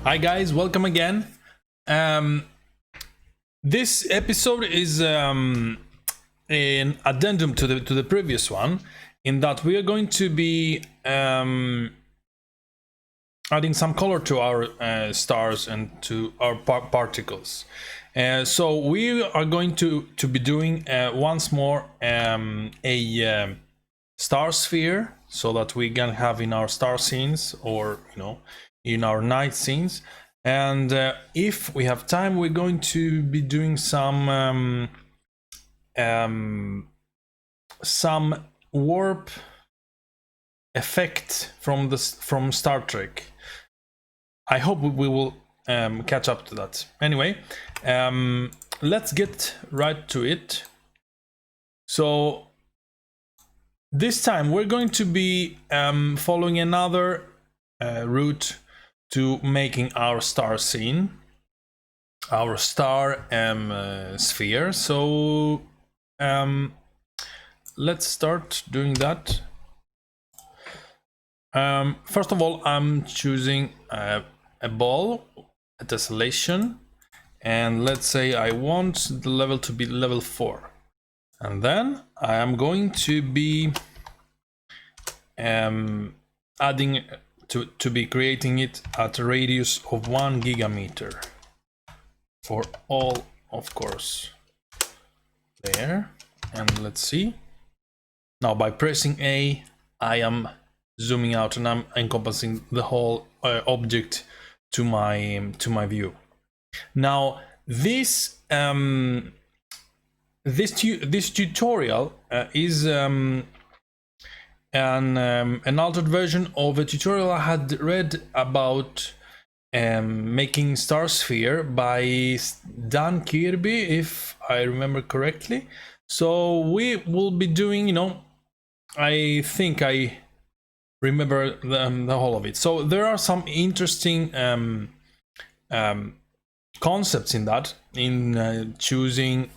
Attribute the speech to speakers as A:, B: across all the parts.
A: Hi guys, welcome again. This episode is an addendum to the previous one, in that we are going to be adding some color to our stars and to our particles. So we are going to be doing once more a star sphere, so that we can have in our star scenes, or in our night scenes. And if we have time, we're going to be doing some warp effect from Star Trek. I hope we will catch up to that. Anyway, let's get right to it. So this time we're going to be following another route to making our star scene, our star sphere. So let's start doing that. First of all, I'm choosing a ball, a tessellation, and let's say I want the level to be level 4. And then I am going to be adding to be creating it at a radius of 1 gigameter for all, of course. There, and let's see. Now by pressing A, I am zooming out and I'm encompassing the whole object to my view. Now this this tutorial is an altered version of a tutorial I had read about making star sphere by Dan Kirby, if I remember correctly. So we will be doing, I think I remember the whole of it. So there are some interesting concepts in that, in choosing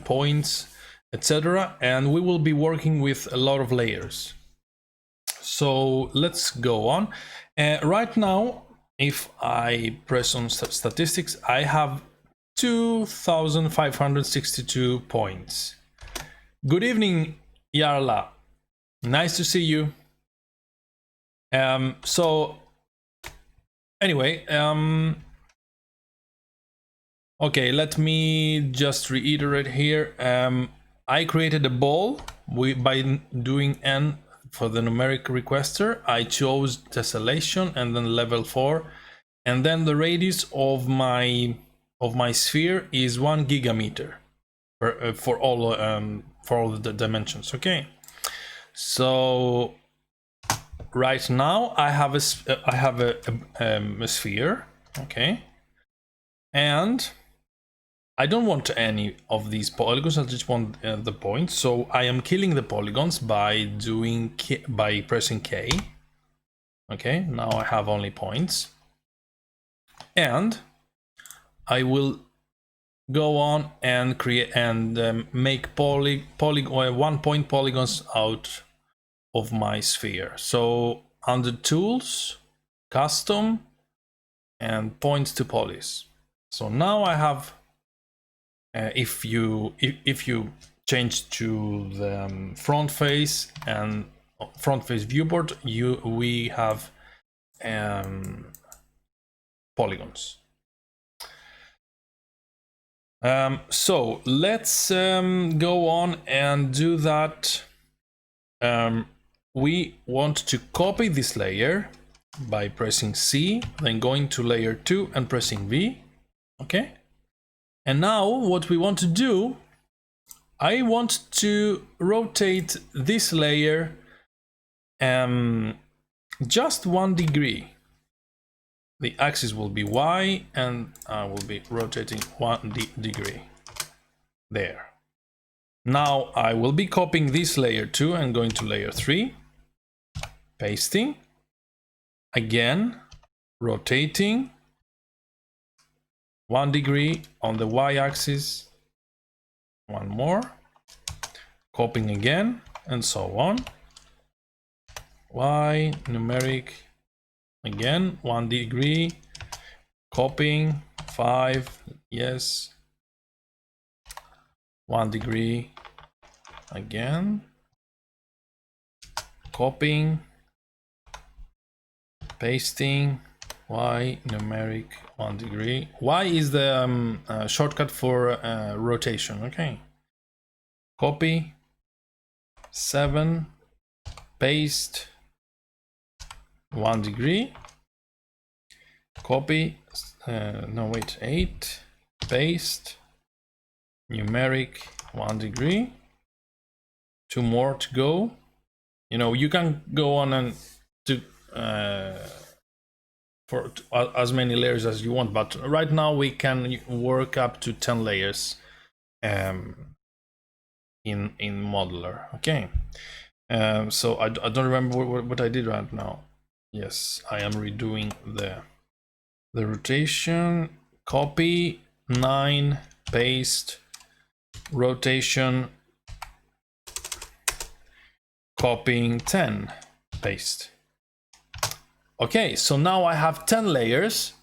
A: points, etc. And we will be working with a lot of layers. So let's go on. Right now, if I press on statistics, I have 2,562 points. Good evening, Yarla. Nice to see you. So anyway, okay, let me just reiterate here. I created a ball by doing N for the numeric requester. I chose tessellation and then level 4, and then the radius of my sphere is 1 gigameter for all the dimensions. Okay, so right now I have a sphere. Okay, and I don't want any of these polygons, I just want the points. So I am killing the polygons by pressing K. Okay, now I have only points. And I will go on and create and make 1 point polygons out of my sphere. So under Tools, Custom, and Points to Polys. So now I have, if you change to the front face and front face viewport, we have polygons. So let's go on and do that. We want to copy this layer by pressing C, then going to layer 2 and pressing V. Okay, and now what we want to do, I want to rotate this layer just 1 degree. The axis will be Y, and I will be rotating 1 degree. There. Now I will be copying this layer 2 and going to layer 3, pasting, again rotating 1 degree on the Y-axis, one more, copying again, and so on. Y, numeric, again 1 degree, copying 5, yes, 1 degree again, copying, pasting, y numeric 1 degree. Y is the shortcut for rotation. Okay, copy 7, paste 1 degree, copy, no wait, 8, paste, numeric 1 degree, 2 more to go. You know, you can go on and do for as many layers as you want, but right now we can work up to 10 layers in modeler. Okay, so I don't remember what I did right now. Yes, I am redoing the rotation, copy 9, paste, rotation, copying 10, paste. Okay, so now I have 10 layers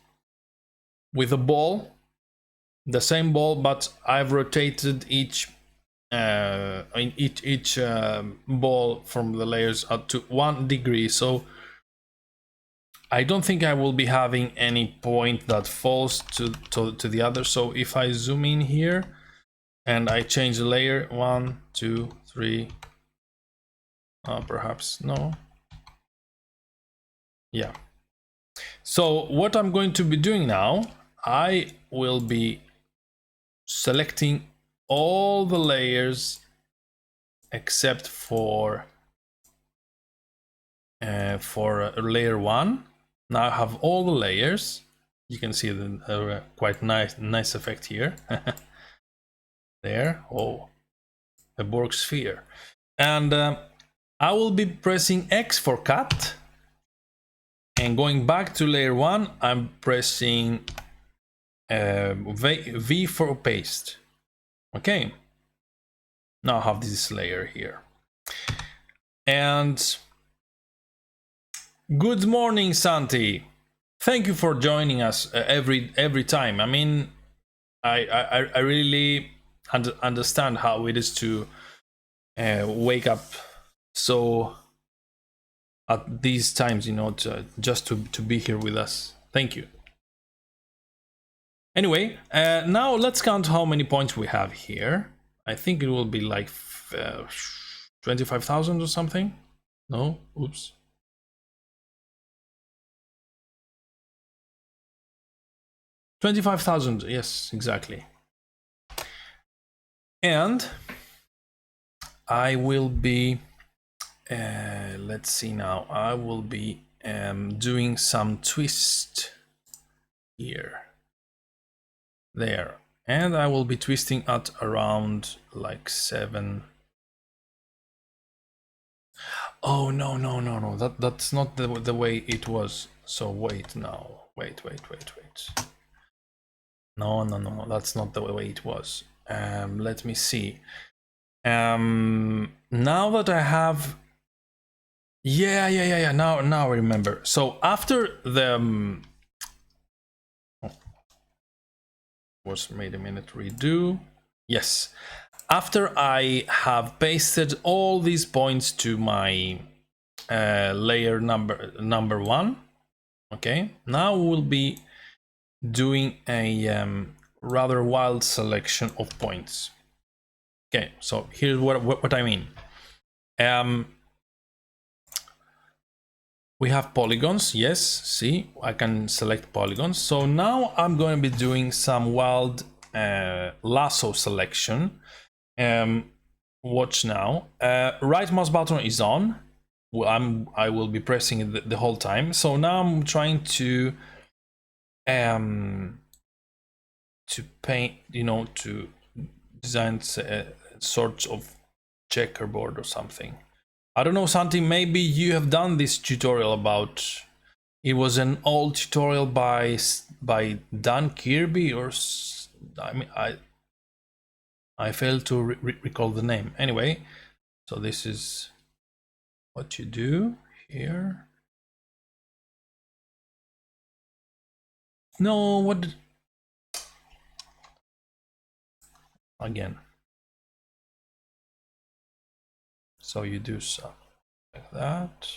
A: with a ball, the same ball, but I've rotated each ball from the layers up to 1 degree. So I don't think I will be having any point that falls to the other. So if I zoom in here and I change the layer, 1, 2, 3, perhaps no. Yeah. So what I'm going to be doing now, I will be selecting all the layers except for layer 1. Now I have all the layers. You can see the quite nice effect here. There, oh, a Borg sphere. And I will be pressing X for cut. And going back to layer 1, I'm pressing V for paste. Okay. Now I have this layer here. And good morning, Santi. Thank you for joining us every time. I mean, I really understand how it is to wake up so at these times, you know, just to be here with us. Thank you. Anyway, now let's count how many points we have here. I think it will be like 25,000 or something. No, oops. 25,000, yes, exactly. And I will be, let's see now, I will be doing some twist here. There. And I will be twisting at around like 7. Oh, no. That's not the way it was. So wait now. Wait. No, that's not the way it was. Let me see. Now that I have, yeah. Now I remember. So after the wait a minute, redo. Yes, after I have pasted all these points to my layer number 1. Okay, now we'll be doing a rather wild selection of points. Okay, so here's what I mean. We have polygons, yes, see, I can select polygons. So now I'm going to be doing some wild lasso selection. Watch now. Right mouse button is on. I will be pressing it the whole time. So now I'm trying to paint, you know, to design sorts of checkerboard or something. I don't know, Santi, maybe you have done this tutorial about, it was an old tutorial by Dan Kirby, or I mean, I failed to recall the name. Anyway, so this is what you do here. No, what did... Again. So you do something like that.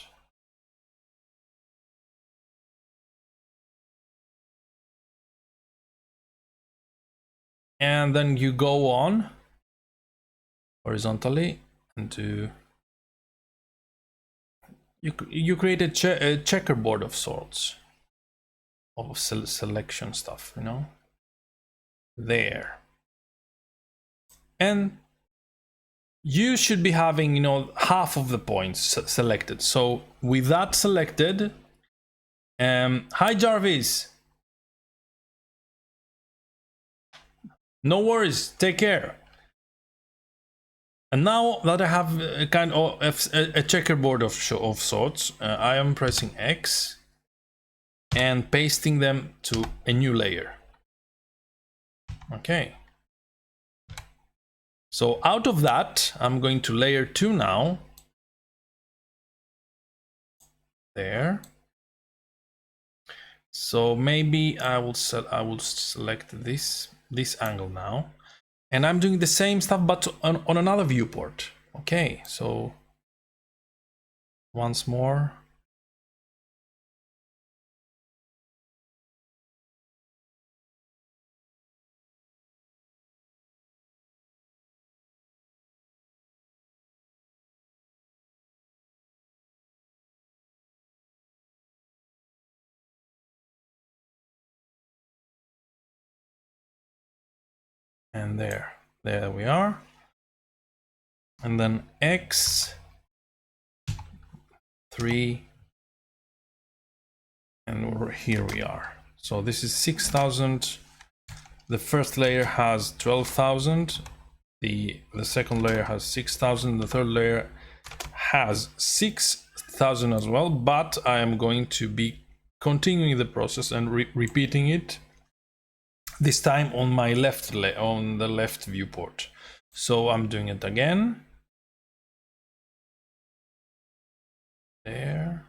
A: And then you go on horizontally and do... You create a checkerboard of sorts of selection stuff, you know, there. And you should be having, you know, half of the points selected. So with that selected, hi Jarvis. No worries, take care. And now that I have a kind of a checkerboard of sorts, I am pressing X and pasting them to a new layer. Okay. So out of that, I'm going to layer 2 now. There. So maybe I will select this angle now. And I'm doing the same stuff, but on another viewport. Okay, so once more. And there we are. And then X, 3, and here we are. So this is 6,000. The first layer has 12,000. The second layer has 6,000. The third layer has 6,000 as well. But I am going to be continuing the process and repeating it. This time on my on the left viewport. So I'm doing it again. There.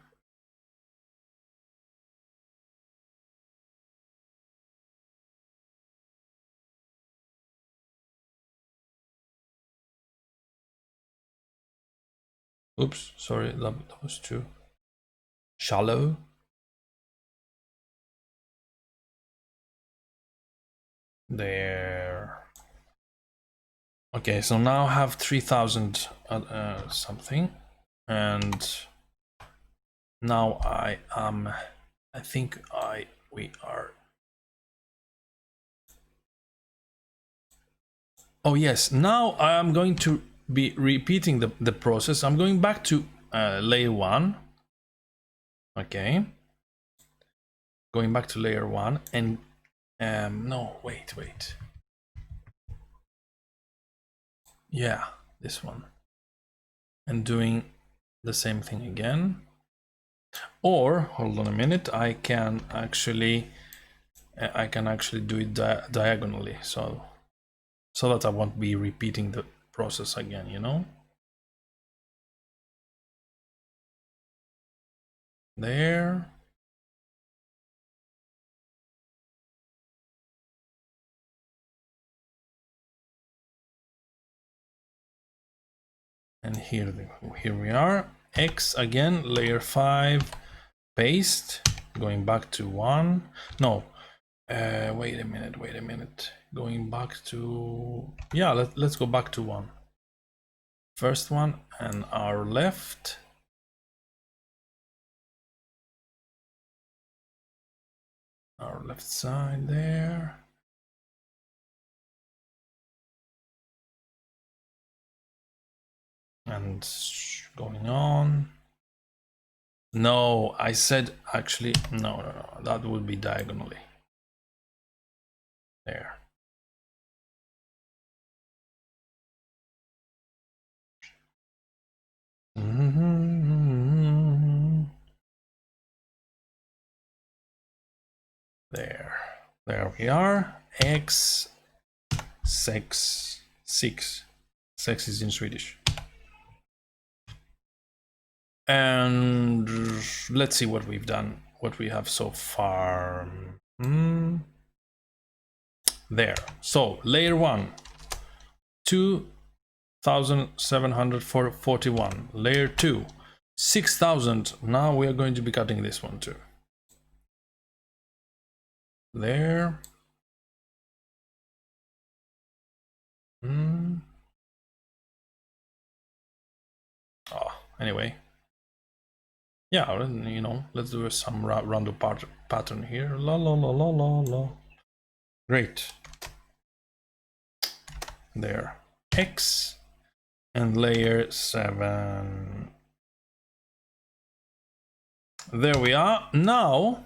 A: Oops, sorry, that was too shallow. There. Okay, so now I have 3,000 something, and now I think we are. Oh yes, now I am going to be repeating the process. I'm going back to layer 1. Okay. Going back to layer 1 and no, wait. Yeah, this one. And doing the same thing again. Or hold on a minute, I can actually do it diagonally, so that I won't be repeating the process again, you know. There. And here we are. X again, layer 5, paste, going back to 1. No, wait a minute. Going back to, yeah, let's go back to 1. First one, and our left. Our left side there. And going on. No, I said actually, no, that would be diagonally. There. There we are. X, 6. 6 is in Swedish. And let's see what we've done, what we have so far. There. So layer 1, 2741. Layer 2, 6000. Now we are going to be cutting this one too. There. Oh, anyway. Yeah, you know, let's do some random pattern here. La la la la la la. Great. There. X and layer 7. There we are. Now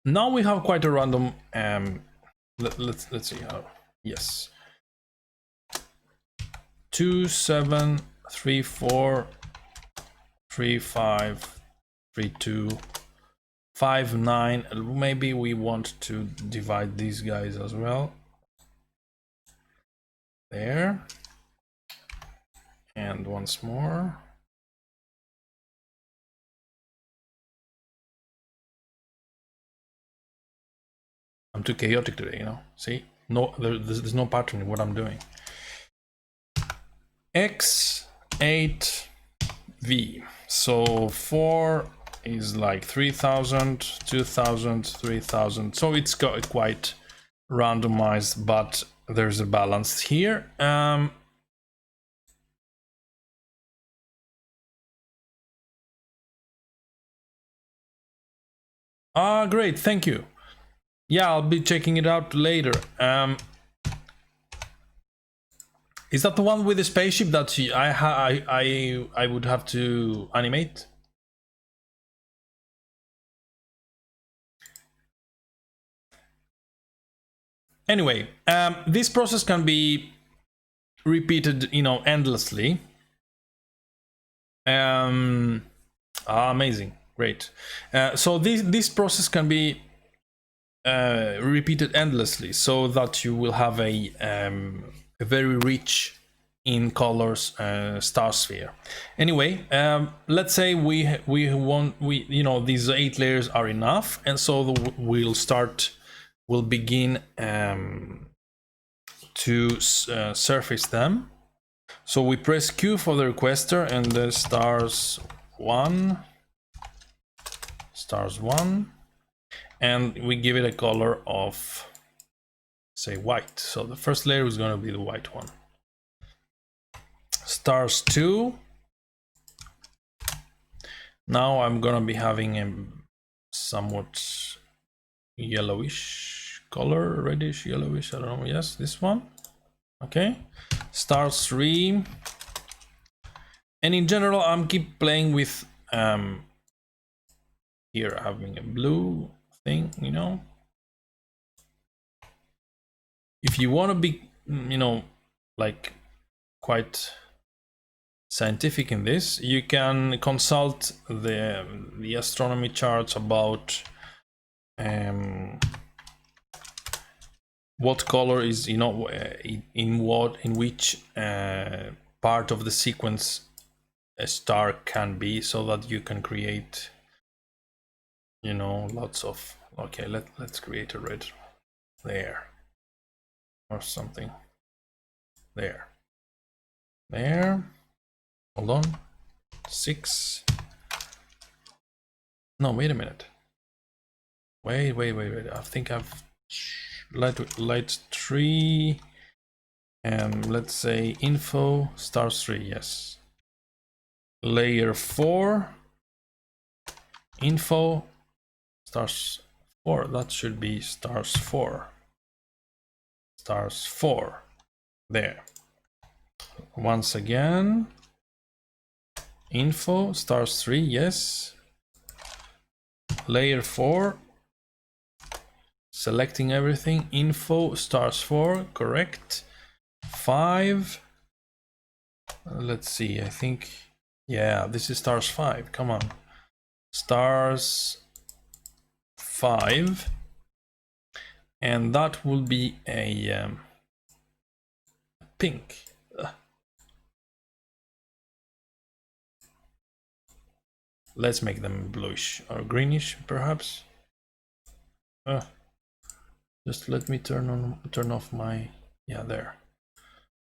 A: we have quite a random let's see how. Yes. 2 7 3 4 3 5 3 2 5 9. Maybe we want to divide these guys as well. There. And once more. I'm too chaotic today, you know. See, no, there's no pattern in what I'm doing. X8V. So 4 is like 3000, 2000, 3000. So it's got quite randomized, but there's a balance here. Great, thank you. Yeah, I'll be checking it out later. Is that the one with the spaceship that I would have to animate? Anyway, this process can be repeated, you know, endlessly. Amazing, great. So this process can be repeated endlessly, so that you will have a very rich in colors star sphere. Anyway, let's say we you know, these 8 layers are enough, and so we'll begin to surface them. So we press Q for the requester, and the stars 1, and we give it a color of, say, white. So the first layer is going to be the white one. Stars 2. Now I'm going to be having a somewhat yellowish color, reddish, yellowish, I don't know. Yes, this one. Okay. Stars 3. And in general, I'm keep playing with here having a blue thing, you know. If you want to be, you know, like quite scientific in this, you can consult the astronomy charts about what color is, you know, in which part of the sequence a star can be, so that you can create, you know, lots of. Okay, let's create a red there or something. There. Hold on. 6. No, wait a minute. Wait. I think I've light 3. Let's say info stars 3. Yes. Layer 4. Info stars 4. That should be stars 4. Stars 4. There. Once again. Info stars 3. Yes. Layer 4. Selecting everything. Info stars 4. Correct. 5. Let's see. I think. Yeah, this is stars 5. Come on. Stars 5. And that will be a pink. Let's make them bluish or greenish, perhaps. Just let me turn off my, yeah, there.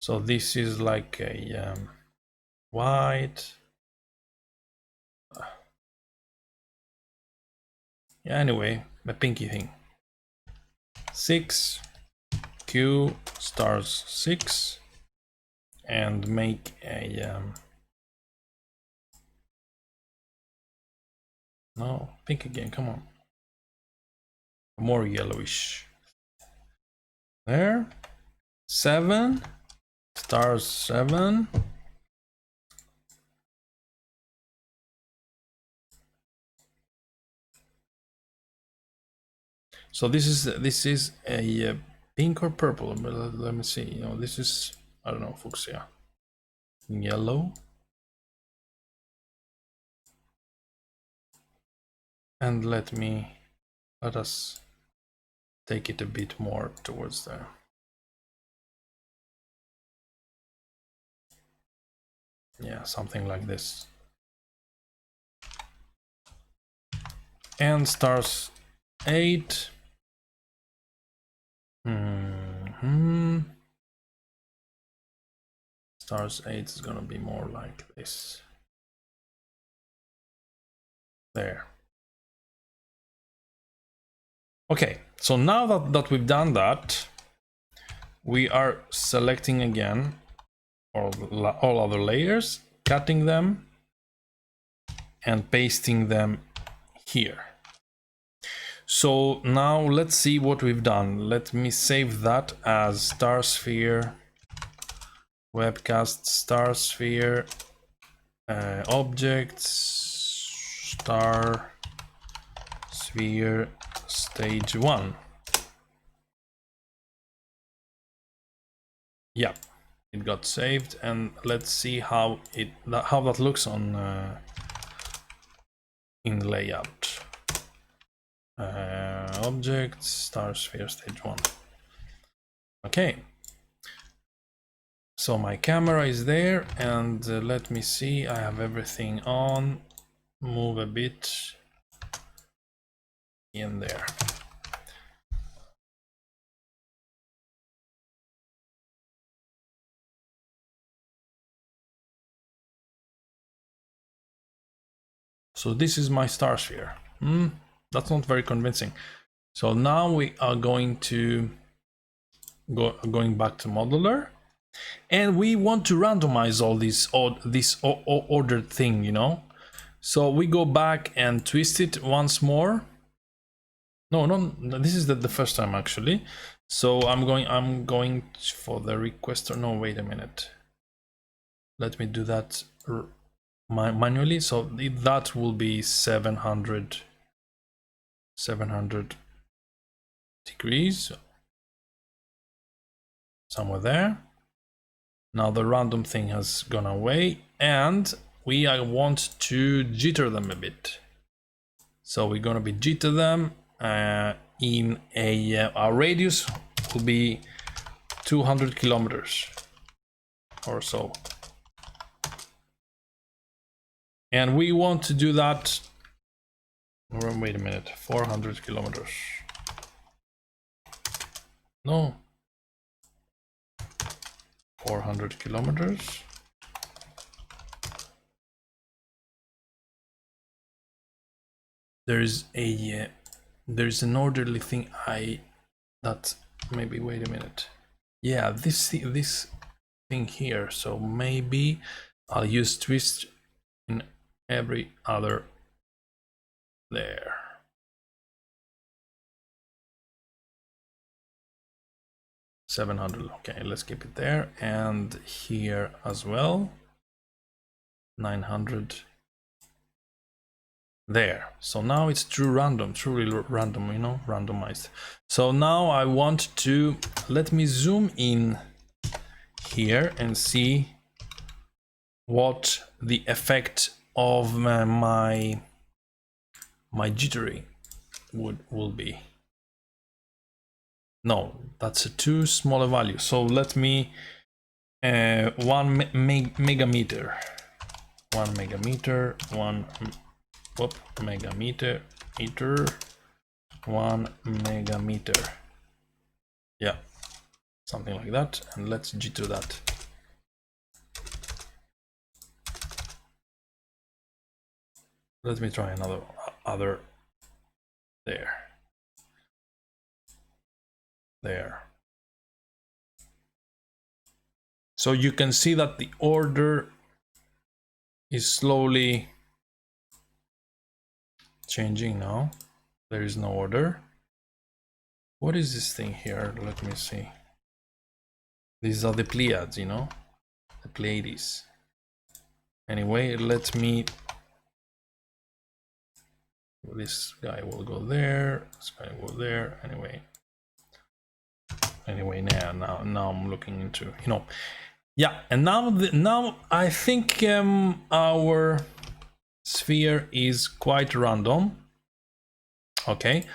A: So this is like a white. Yeah, anyway, my pinky thing. 6 Q stars 6 and make a no, pink again, come on. More yellowish. There. 7 stars 7. So this is a pink or purple, but let me see. You know, this is, I don't know, fuchsia. Yellow. And let us take it a bit more towards there. Yeah, something like this. And stars 8. Stars 8 is gonna be more like this. There. Okay, so now that we've done that, we are selecting again all other layers, cutting them, and pasting them here. So now let's see what we've done. Let me save that as star sphere, webcast star sphere, objects, star sphere stage 1. Yeah, it got saved, and let's see how that looks on in layout. Objects, star sphere stage 1. Okay, so my camera is there, and let me see, I have everything on. Move a bit in there. So this is my star sphere. That's not very convincing. So now we are going to going back to modeler, and we want to randomize all this ordered thing, you know. So we go back and twist it once more. No, this is the first time actually. So I'm going for the requester. No, wait a minute. Let me do that manually. So that will be 700 degrees, somewhere there. Now the random thing has gone away, and we want to jitter them a bit. So we're gonna be jitter them in our radius will be 200 kilometers or so, and we want to do that. Wait a minute, 400 kilometers. No, 400 kilometers. There's an orderly thing that maybe, wait a minute. Yeah, this thing here. So maybe I'll use twist in every other there. $700. Okay, let's keep it there, and here as well. 900. There. So now it's truly random, you know, randomized. So now I want to let me zoom in here and see what the effect of my jittery will be. No, that's a too small a value. So let me 1 megameter. 1 megameter. 1 megameter. 1 megameter. Yeah, something like that. And let's jitter that. Let me try other there. So you can see that the order is slowly changing now. There is no order. What is this thing here? Let me see. These are the Pleiades, you know, the Pleiades. Anyway, let me. This guy will go there. This guy will go there. Anyway, now I'm looking into, you know, yeah. And now I think our sphere is quite random. Okay,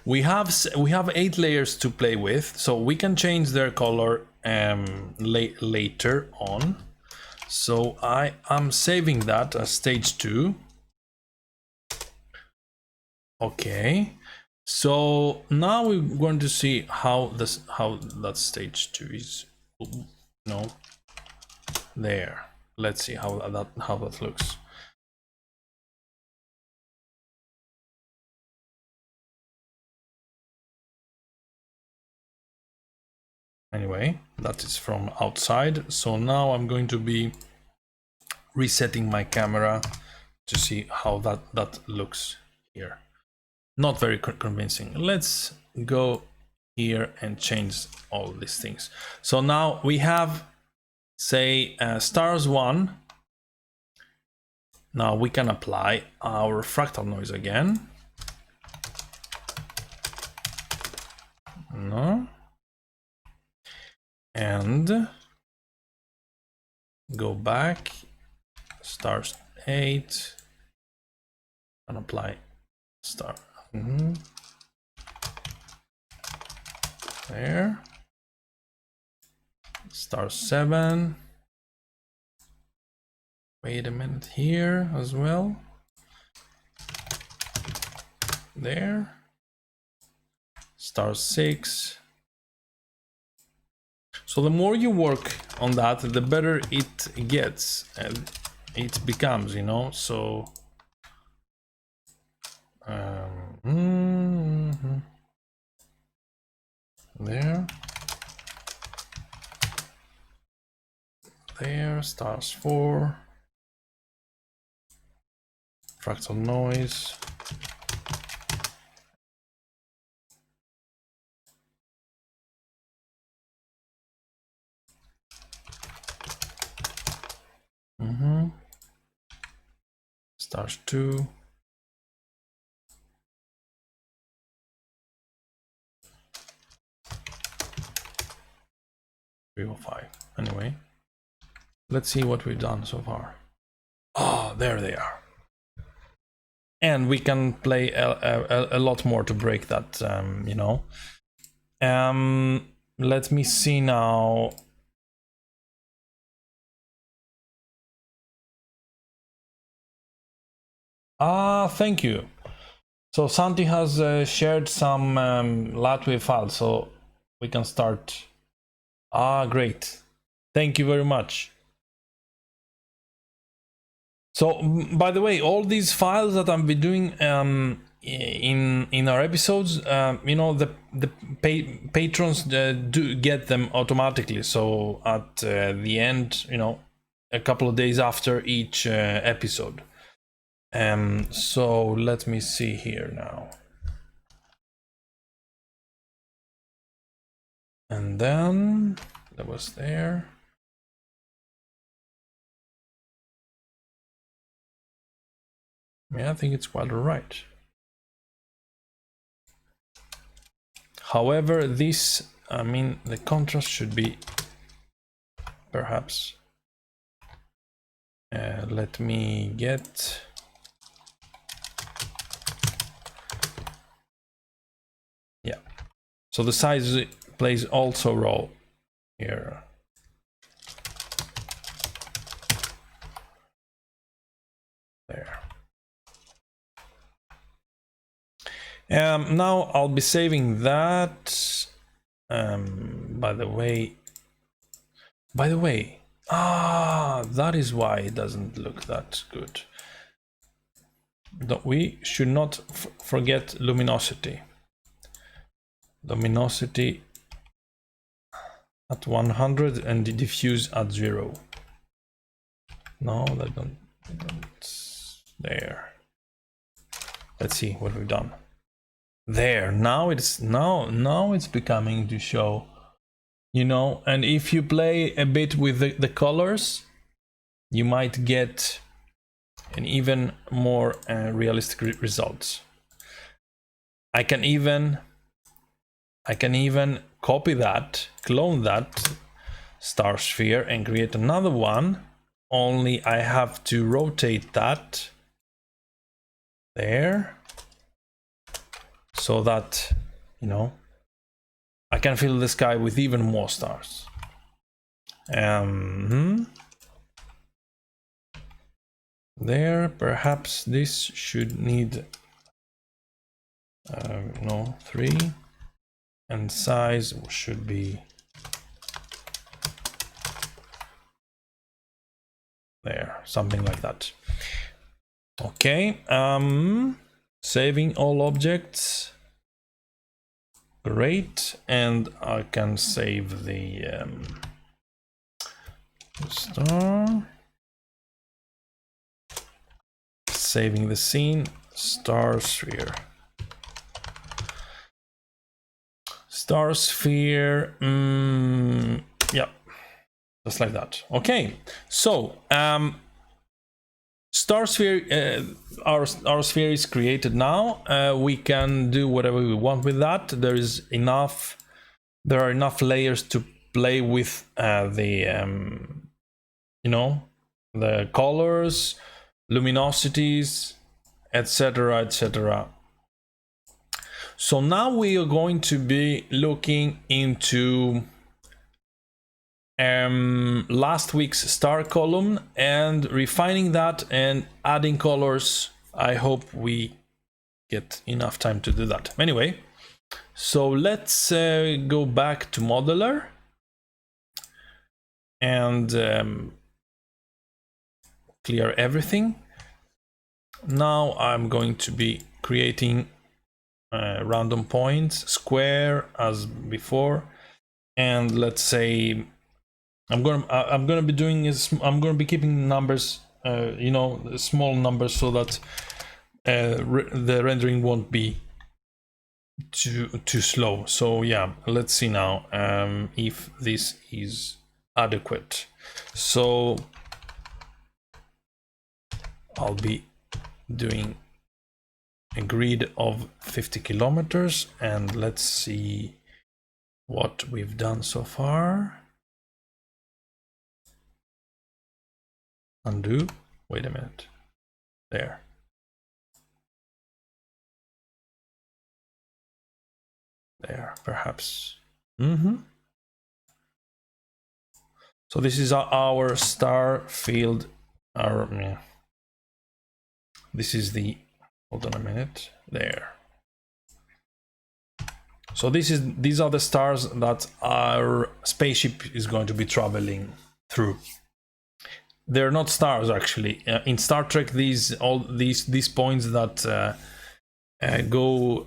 A: we have 8 layers to play with, so we can change their color later on. So I am saving that as stage 2. Okay, so now we're going to see how that stage 2 is. No, there. Let's see how that looks. Anyway, that is from outside. So now I'm going to be resetting my camera to see how that looks here. Not very convincing. Let's go here and change all these things. So now we have, say, stars 1. Now we can apply our fractal noise again. No. And go back, stars 8, and apply star. There. Star 7. Wait a minute here as well. There. Star 6. So the more you work on that, the better it gets and it becomes, you know. So there, stars 4, fractal noise. Stars 2. Or 5. Anyway, let's see what we've done so far. Oh, there they are. And we can play a lot more to break that, you know. Let me see now. Thank you. So Santi has shared some Latwave files, so we can start. Great. Thank you very much. So, by the way, all these files that I've been doing in our episodes, you know, the patrons do get them automatically. So at the end, you know, a couple of days after each episode. So let me see here now. And then that was there. Yeah, I think it's quite all right. However, this, I mean, the contrast should be perhaps. Let me get. Yeah. So the size plays also a role here. There. Now I'll be saving that. By the way, that is why it doesn't look that good. We should not forget luminosity. Luminosity at 100 and the diffuse at 0. No, that don't. There. Let's see what we've done. There. Now it's becoming to show. You know, and if you play a bit with the colors, you might get an even more realistic results. I can even copy that, clone that star sphere and create another one, only I have to rotate that there so that, you know, I can fill the sky with even more stars. There, perhaps this should need no, 3, and size should be there, something like that. Okay, saving all objects. Great, and I can save the star. Saving the scene, star sphere. Star sphere, yeah, just like that. Okay, so star sphere, our sphere is created now. We can do whatever we want with that. There are enough layers to play with you know, the colors, luminosities, etc, etc. So now we are going to be looking into last week's star column and refining that and adding colors. I hope we get enough time to do that. Anyway, so let's go back to Modeler and clear everything. Now I'm going to be creating random points, square as before, and let's say I'm gonna be doing is I'm gonna be keeping numbers, you know, small numbers, so that the rendering won't be too slow. So yeah, let's see now if this is adequate. So I'll be doing a grid of 50 kilometers, and let's see what we've done so far. Undo. Wait a minute. There. There, perhaps. So this is our star field. This is the, hold on a minute, there. So these are the stars that our spaceship is going to be traveling through. They're not stars, actually. In Star Trek, these points that go,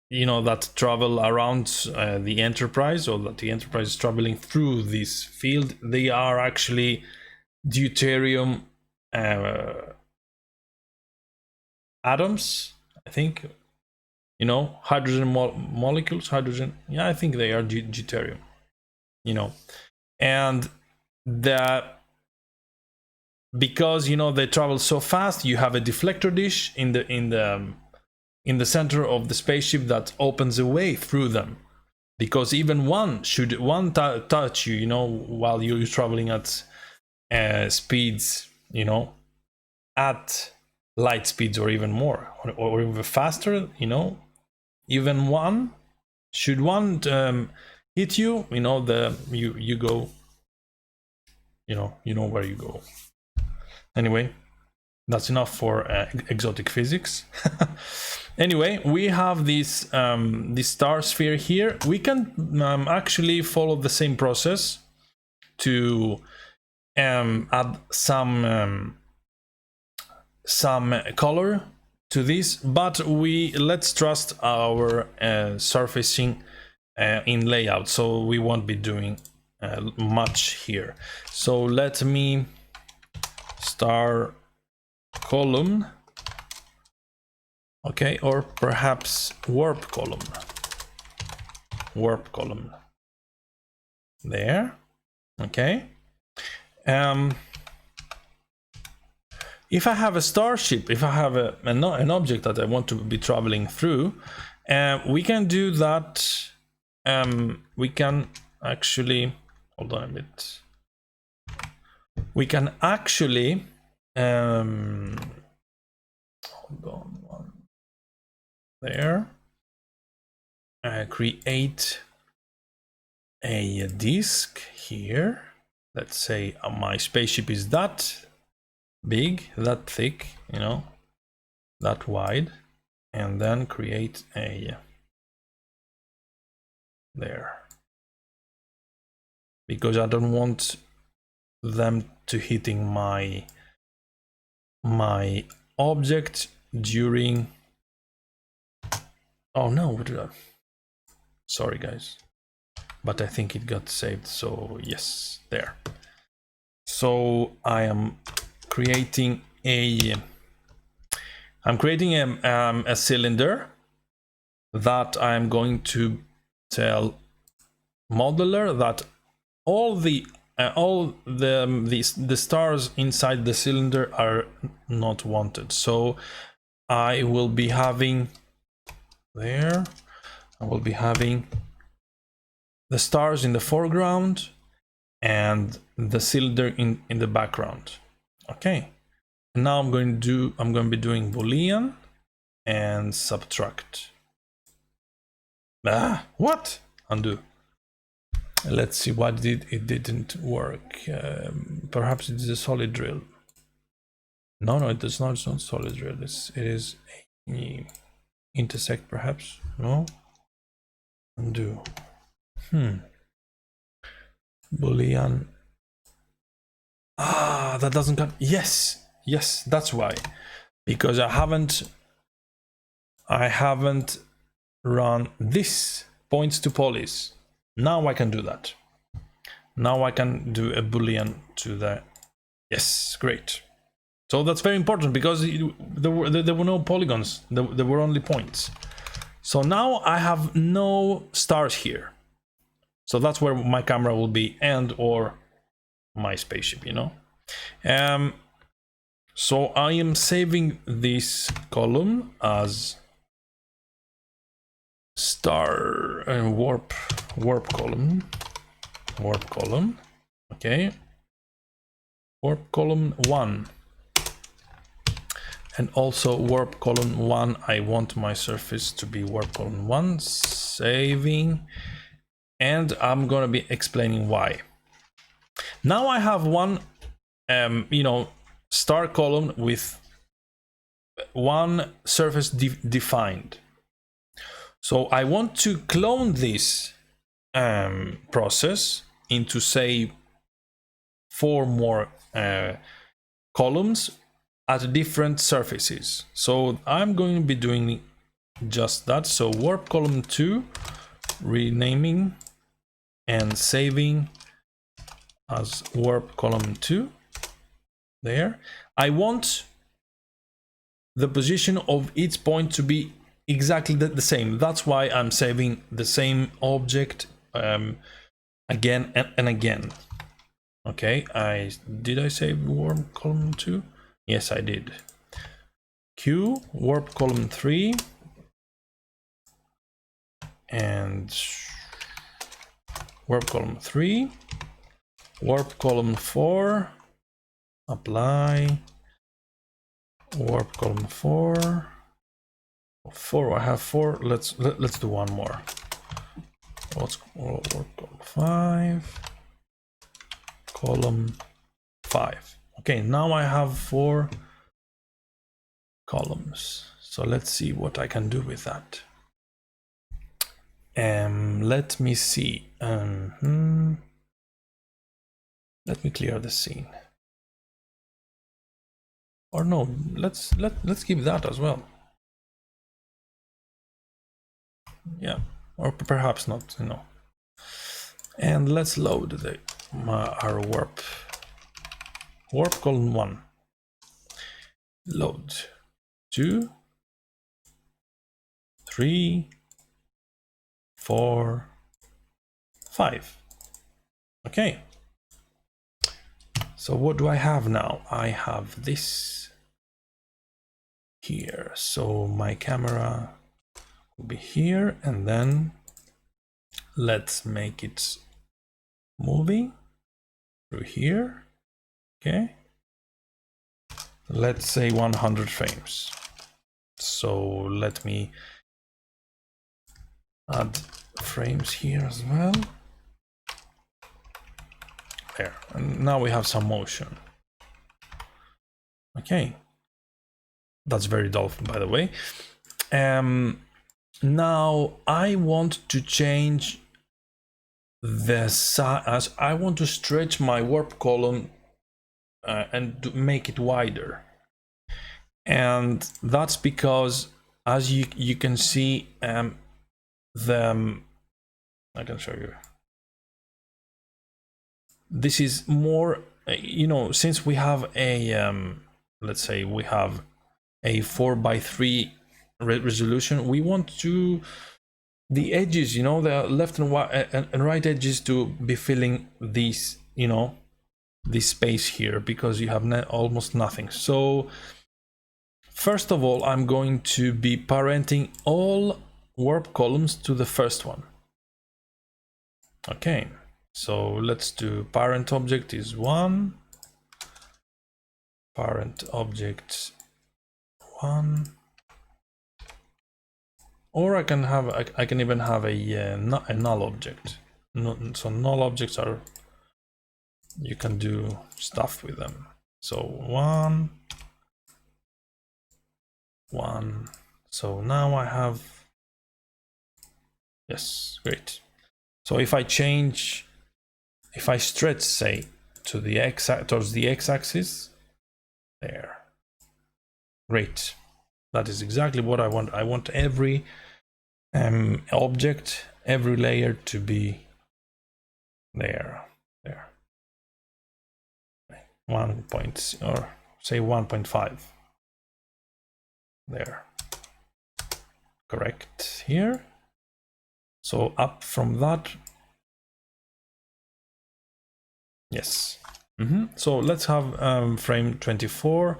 A: you know, that travel around the Enterprise, or that the Enterprise is traveling through this field, they are actually deuterium atoms, I think. You know, hydrogen molecules, hydrogen. Yeah, I think they are deuterium. You know, and because, you know, they travel so fast, you have a deflector dish in the center of the spaceship that opens a way through them, because even one touch you, you know, while you're traveling at speeds, you know, at light speeds or even more, or even faster, you know, even one hit you, you know, you go, you know where you go. Anyway, That's enough for exotic physics. Anyway, we have this star sphere here. We can actually follow the same process to add some color to this, but let's trust our surfacing in layout, so we won't be doing much here. So let me star column, okay, or perhaps warp column there, okay. If I have a starship, if I have an object that I want to be traveling through, we can do that. We can actually, hold on a bit. We can actually, hold on one there, create a disk here. Let's say my spaceship is that big, that thick, you know, that wide, and then create a there, because I don't want them to hitting my object during, oh no, what did I, sorry guys, but I think it got saved, so yes, there. So I am creating a cylinder that I'm going to tell modeler that all the stars inside the cylinder are not wanted. So I will be having there, I will be having the stars in the foreground and the cylinder in the background. Okay, now I'm going to be doing Boolean and subtract. What? Undo. Let's see why it didn't work. Perhaps it is a solid drill. No, it does not. It's not solid drill. It is a intersect, perhaps. No. Undo. Boolean. That doesn't come. Yes, that's why. Because I haven't run this points to polys. Now I can do that. Now I can do a Boolean to the, yes, great. So that's very important because there were no polygons. There were only points. So now I have no stars here. So that's where my camera will be, and or my spaceship, you know. So I am saving this column as star and warp column, okay, warp column 1, and also warp column 1. I want my surface to be warp column 1. Saving, and I'm gonna be explaining why. Now I have one star column with one surface defined. So I want to clone this process into, say, 4 more columns at different surfaces. So I'm going to be doing just that. So warp column 2, renaming and saving as warp column 2 there. I want the position of each point to be exactly the same. That's why I'm saving the same object again and again. Okay, did I save warp column 2? Yes, I did. Q, warp column 3, and warp column 3, warp column 4, apply, warp column 4, I have 4. Let's do one more. Let's warp column 5, column 5. Okay, now I have 4 columns. So let's see what I can do with that. Let me see. Let me clear the scene. Or no, let's keep that as well. Yeah, or perhaps not, you know. And let's load our warp column 1. Load 2, 3, 4, 5. Okay. So what do I have now? I have this here. So my camera will be here, and then let's make it moving through here. Okay. Let's say 100 frames. So let me add frames here as well. There, and now we have some motion. Okay, that's very dull, by the way. Now I want to change the size. I want to stretch my warp column and make it wider, and that's because, as you can see, I can show you. This is more, you know, since we have a let's say we have a 4:3 resolution, we want to the edges, you know, the left and right edges to be filling these, you know, this space here, because you have almost nothing. So first of all, I'm going to be parenting all warp columns to the first one. Okay, so let's do parent object is 1, parent object 1, or I can even have a null object. So null objects are, you can do stuff with them. So 1, 1. So now I have, yes, great. So if I stretch, say, to the towards the x-axis, there, great. That is exactly what I want. I want every object, every layer to be there. 1 point, or say 1.5. There. Correct here. So up from that. Yes. So let's have frame 24.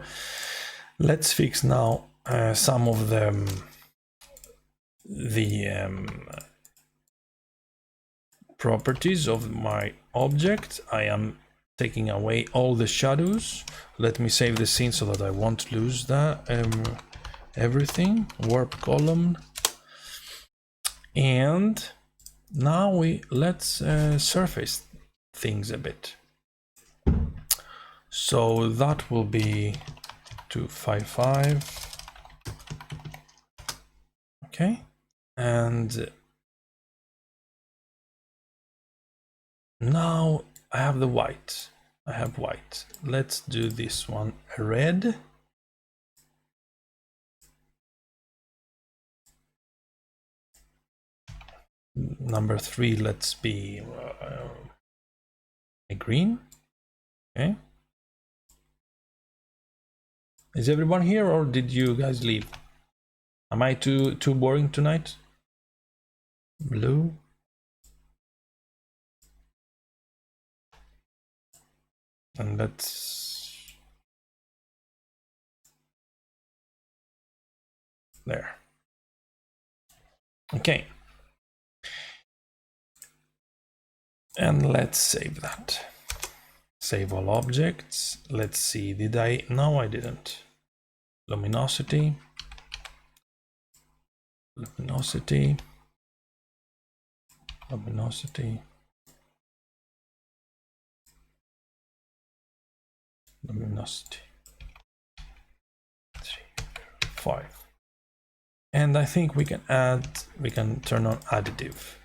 A: Let's fix now some of the properties of my object. I am taking away all the shadows. Let me save the scene so that I won't lose that everything. Warp column. And now let's surface things a bit. So that will be 255. Okay, and now I have the white. I have white. Let's do this one red. Number 3, let's be a green. Okay. Is everyone here, or did you guys leave? Am I too boring tonight? Blue. And let's there. Okay. And let's save that. Save all objects. Let's see, did I? No, I didn't. Luminosity. Luminosity. Luminosity. Luminosity. 3, 5. And I think we can turn on additive.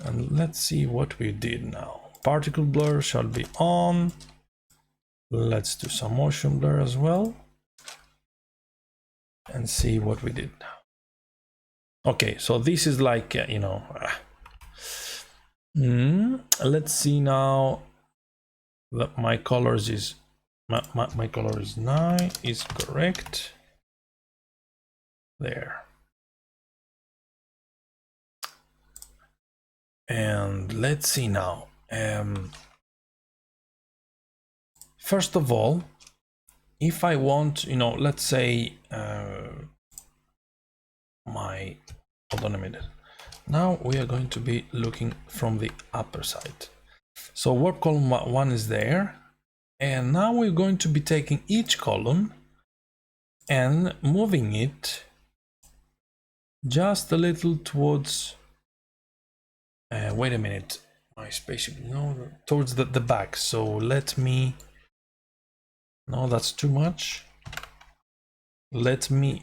A: And let's see what we did now. Particle blur shall be on. Let's do some motion blur as well. And see what we did now. Okay, so this is like, you know, let's see now that my colors is, my color is 9 is correct. There. And let's see now. First of all, if I want, you know, let's say hold on a minute. Now we are going to be looking from the upper side. So warp column 1 is there. And now we're going to be taking each column and moving it just a little towards, wait a minute, my spaceship, no, towards the back. So let me, no, that's too much. Let me,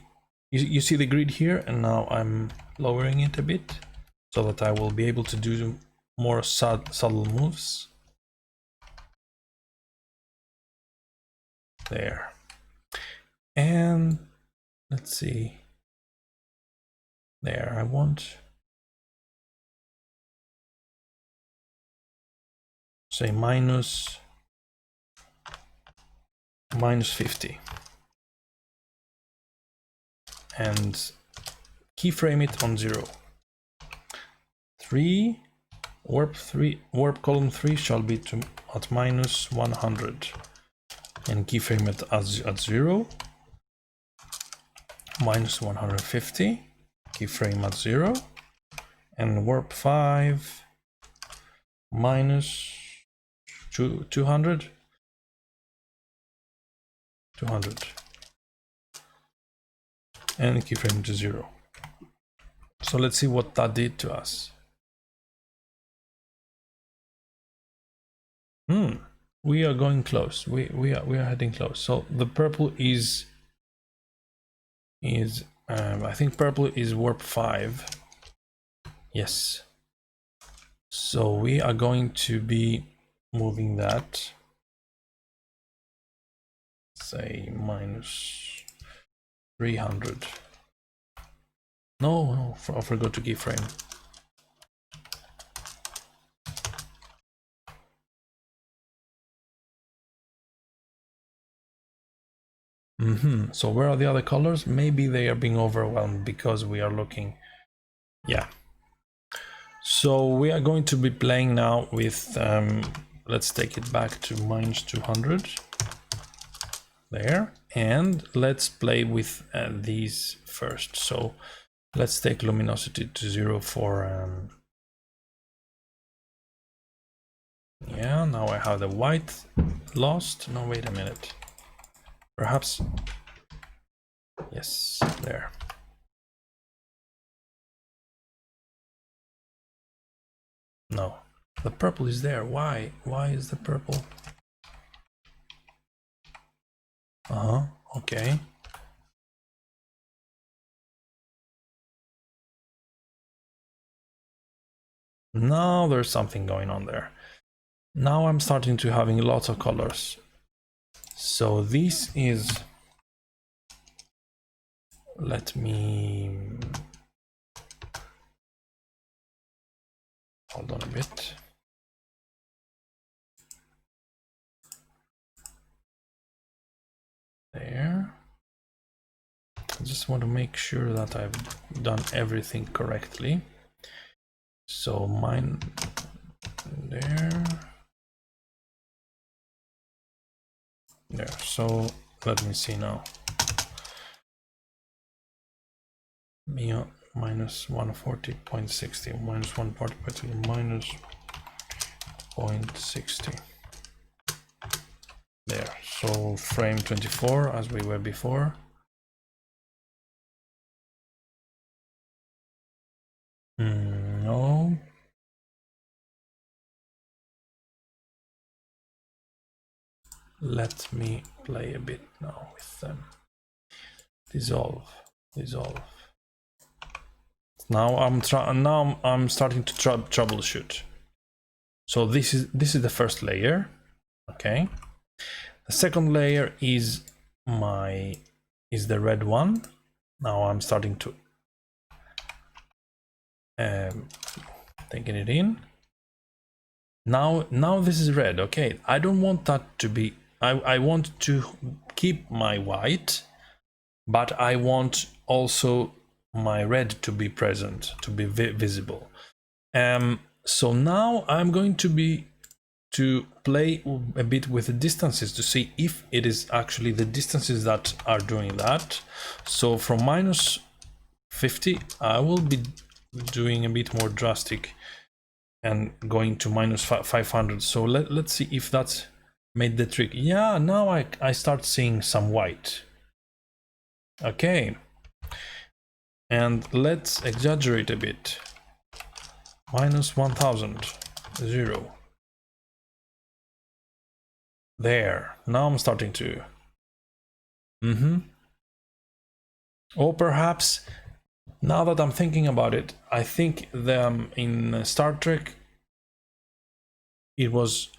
A: you see the grid here, and now I'm lowering it a bit so that I will be able to do more subtle moves. There. And let's see. There, I want, say, minus 50. And keyframe it on 0. 3, warp column 3 shall be at minus 100. And keyframe it at 0. Minus 150. Keyframe at 0. And warp 5 minus 200. And keyframe to 0. So let's see what that did to us. We are going close. We are heading close. So the purple is I think purple is warp 5. Yes. So we are going to be moving that, say, minus 300. No, I forgot to keyframe. So where are the other colors? Maybe they are being overwhelmed because we are looking. Yeah. So we are going to be playing now with, let's take it back to minus 200. There. And let's play with these first. So let's take luminosity to 0 for, yeah, now I have the white lost. No, wait a minute. Perhaps, yes, there. No, the purple is there. Why? Why is the purple? Okay. Now there's something going on there. Now I'm starting to having lots of colors. So this is, let me, hold on a bit. There. I just want to make sure that I've done everything correctly. So mine there. There. So let me see now. Minus 140.60 minus 140.60 minus 0.60. There. So frame 24 as we were before. No. Let me play a bit now with them. dissolve. Now I'm starting to troubleshoot. So this is the first layer. Okay. The second layer is the red one. Now I'm starting to taking it in. Now this is red. Okay, I don't want that to be. I want to keep my white, but I want also my red to be present, to be visible. So now I'm going to play a bit with the distances to see if it is actually the distances that are doing that. So from -50, I will be doing a bit more drastic and going to -500. So let's see if that's made the trick. Yeah, now I start seeing some white. Okay, and let's exaggerate a bit. -1000, 0. There, now I'm starting to. Or perhaps, now that I'm thinking about it, I think in Star Trek, it was,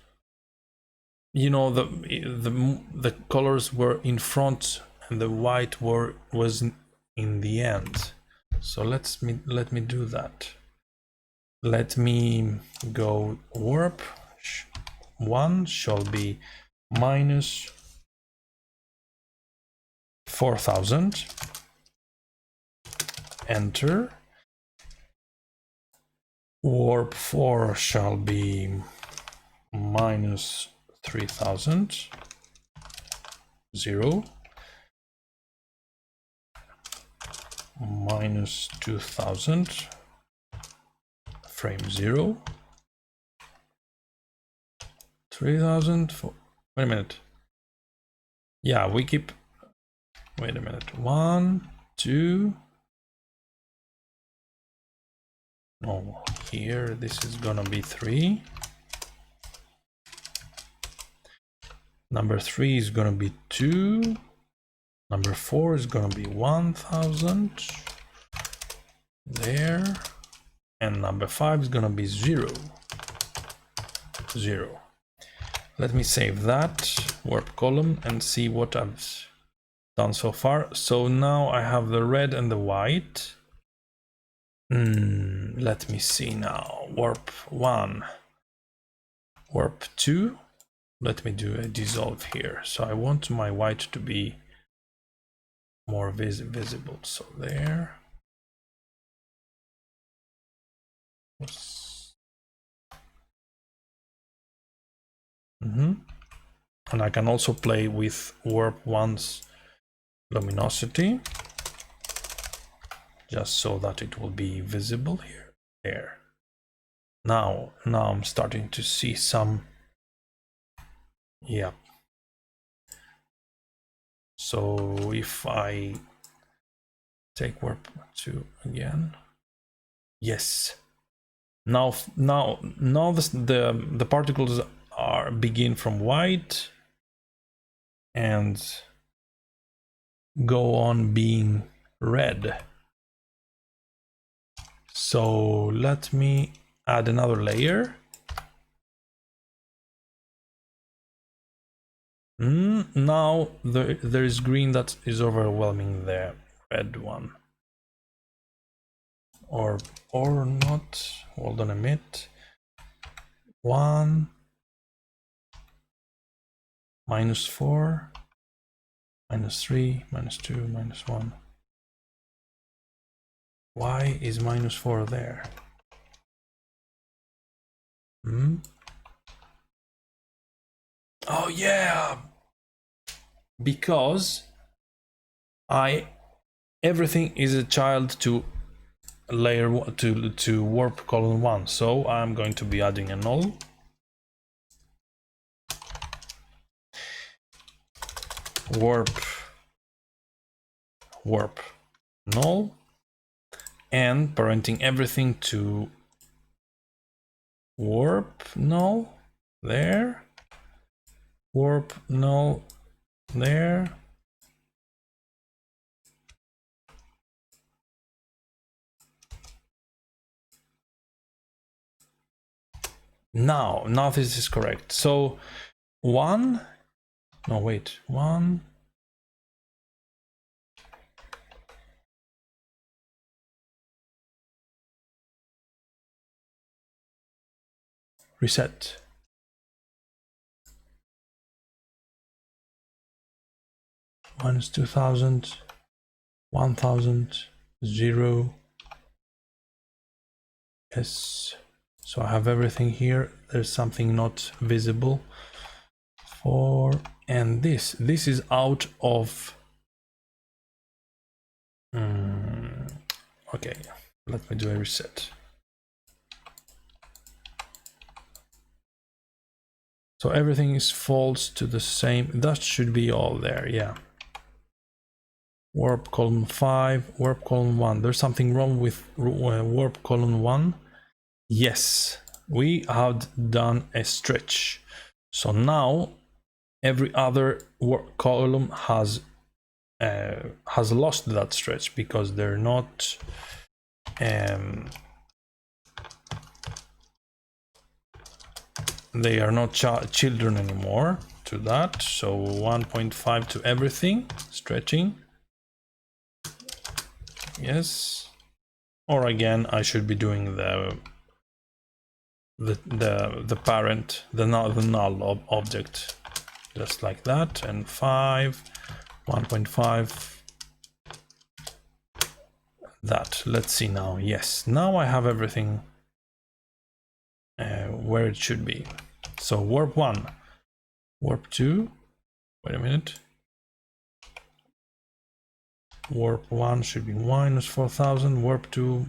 A: you know, the colors were in front and the white was in the end. So let me do that. Let me go warp 1 shall be -4000. Enter. Warp 4 shall be -3000. 0. -2000. Frame 0. 3000. Wait a minute. Yeah, we keep. Wait a minute. 1, 2. No, here this is gonna be 3. Number 3 is gonna be 2. Number 4 is gonna be 1000. There. And number 5 is gonna be 0. 0. Let me save that warp column and see what I've done so far. So now I have the red and the white. Let me see now. Warp 1, warp 2. Let me do a dissolve here. So I want my white to be more visible. So there. And I can also play with warp 1's luminosity, just so that it will be visible here. There. Now I'm starting to see some. Yeah. So if I take warp 2 again, yes. Now the particles begin from white and go on being red. So let me add another layer. Now there is green that is overwhelming the red one. Or not. Hold on a minute. 1 -4 -3 -2 -1. Why is -4 there? Oh yeah, because everything is a child to layer to warp column 1. So I'm going to be adding a null. Warp null, and parenting everything to warp null there, warp null there, Now this is correct. So 1, no wait, 1, reset. Minus 2000, 1000, 0. Yes. So I have everything here. There's something not visible. 4, and this is out of. Okay, let me do a reset. So everything is false to the same. That should be all there. Yeah. Warp column 5, warp column 1. There's something wrong with warp column 1. Yes, we had done a stretch. So now every other warp column has lost that stretch because they're not they are not children anymore to that. So 1.5 to everything, stretching. Yes. Or again, I should be doing the parent, the null object, just like that. And 5, 1.5. That. Let's see now. Yes, now I have everything where it should be. So warp 1, warp 2. Wait a minute. Warp 1 should be minus 4000. Warp 2.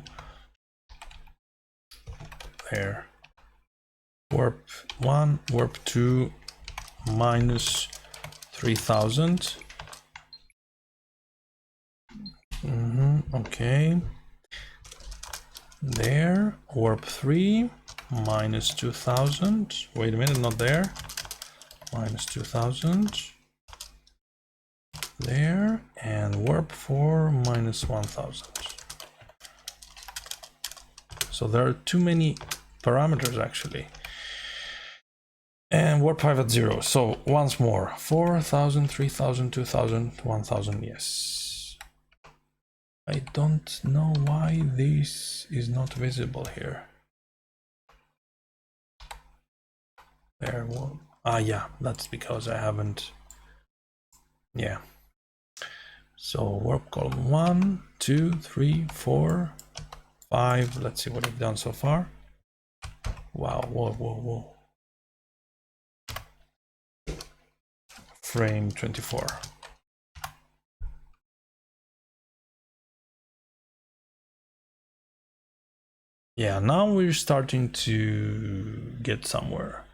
A: There. Warp 1, warp 2, minus 3000. Okay. There. Warp 3, minus 2000. Wait a minute, not there. Minus 2000. There. And warp 4, minus 1000. So there are too many parameters actually. And warp 5 at 0. So once more, 4000, 3000, 2000, 1000. Yes. I don't know why this is not visible here. There. Yeah, that's because I haven't. Yeah. So warp column 1, 2, 3, 4, 5. Let's see what I've done so far. Wow. Whoa. Frame 24. Yeah, now we're starting to get somewhere.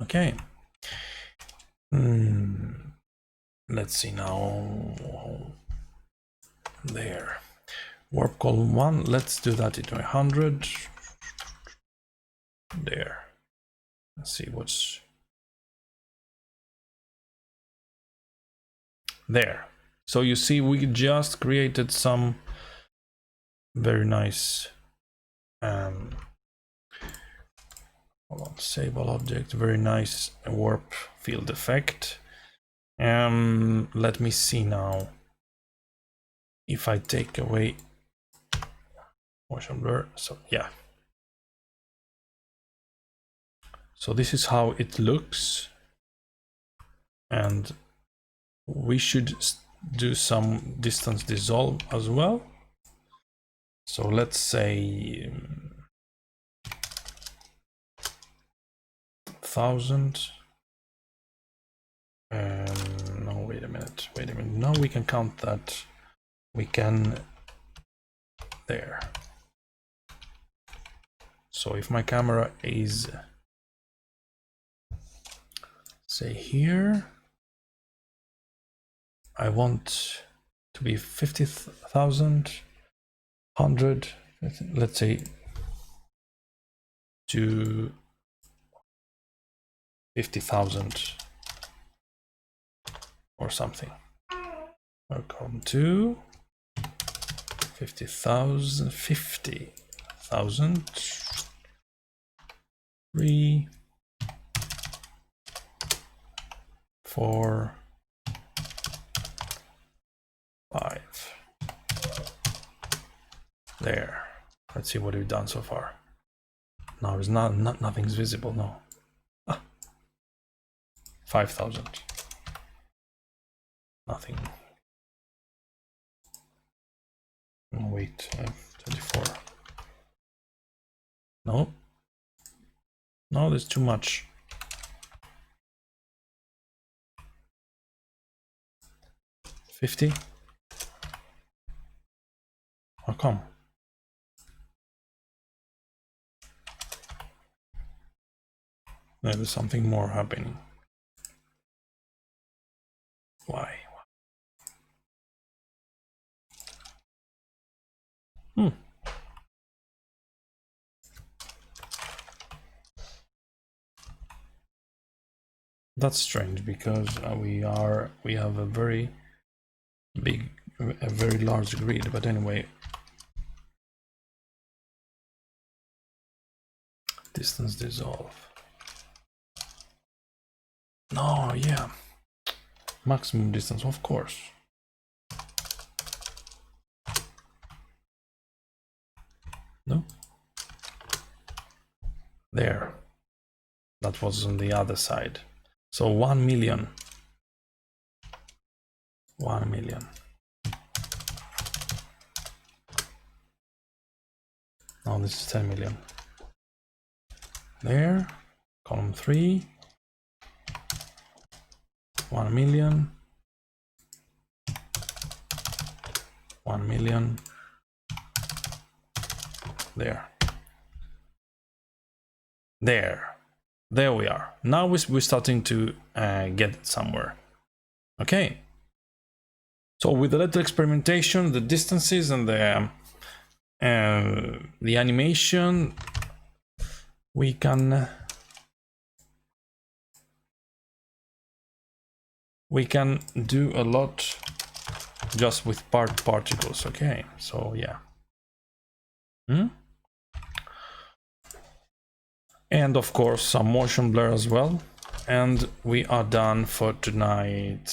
A: Okay. Let's see now. There. Warp column 1. Let's do that into 100. There. Let's see what's there. So you see, we just created some very nice hold on, sable object, very nice warp field effect. Let me see now if I take away motion blur. So yeah, so this is how it looks, and we should do some distance dissolve as well. So let's say 1000. No, wait a minute. Now we can count that. We can there. So if my camera is, say here, I want to be 50,000, 100, let's say to 50,000 or something. Welcome to 50,000, 50,000. 3, 4, 5. There. Let's see what we've done so far. No, it's nothing's visible. No. 5,000. Nothing. Oh, wait, 24. No. No, there's too much. $50. How come? There's something more happening. Why? That's strange because we have a very large grid, but anyway. Distance dissolve. No, yeah. Maximum distance, of course. No? There. That was on the other side. So 1 million. 1 million. Now this is 10 million. There. Column 3. 1 million. 1 million. There. There we are. Now we're starting to get somewhere. Okay. So with a little experimentation, the distances and the animation, we can do a lot just with particles. Okay. So yeah. And of course some motion blur as well, and we are done for tonight.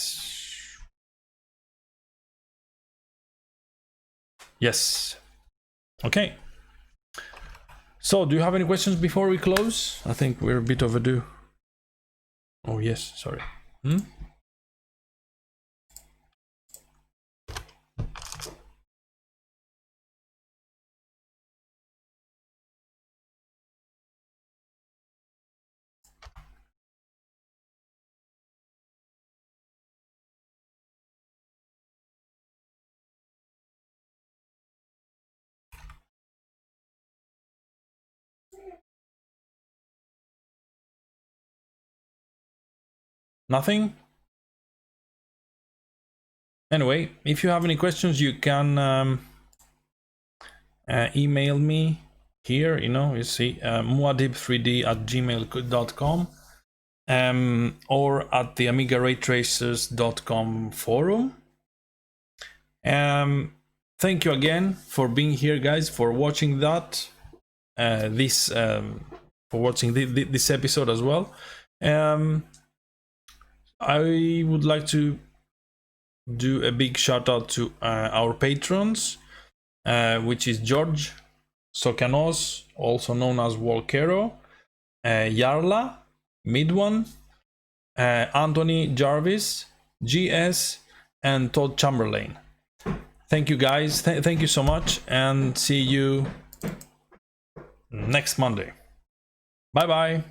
A: Yes. Okay, so do you have any questions before we close? I think we're a bit overdue. Oh yes, sorry. Nothing? Anyway, if you have any questions, you can email me here, you see, muadib3d@gmail.com, or at the Amiga Raytracers.com forum. Thank you again for being here, guys, for watching that, for watching this episode as well. I would like to do a big shout out to our patrons, which is George Socanos, also known as Walkero, Yarla, Midone, Anthony Jarvis, GS, and Todd Chamberlain. Thank you, guys. Thank you so much, and see you next Monday. Bye bye.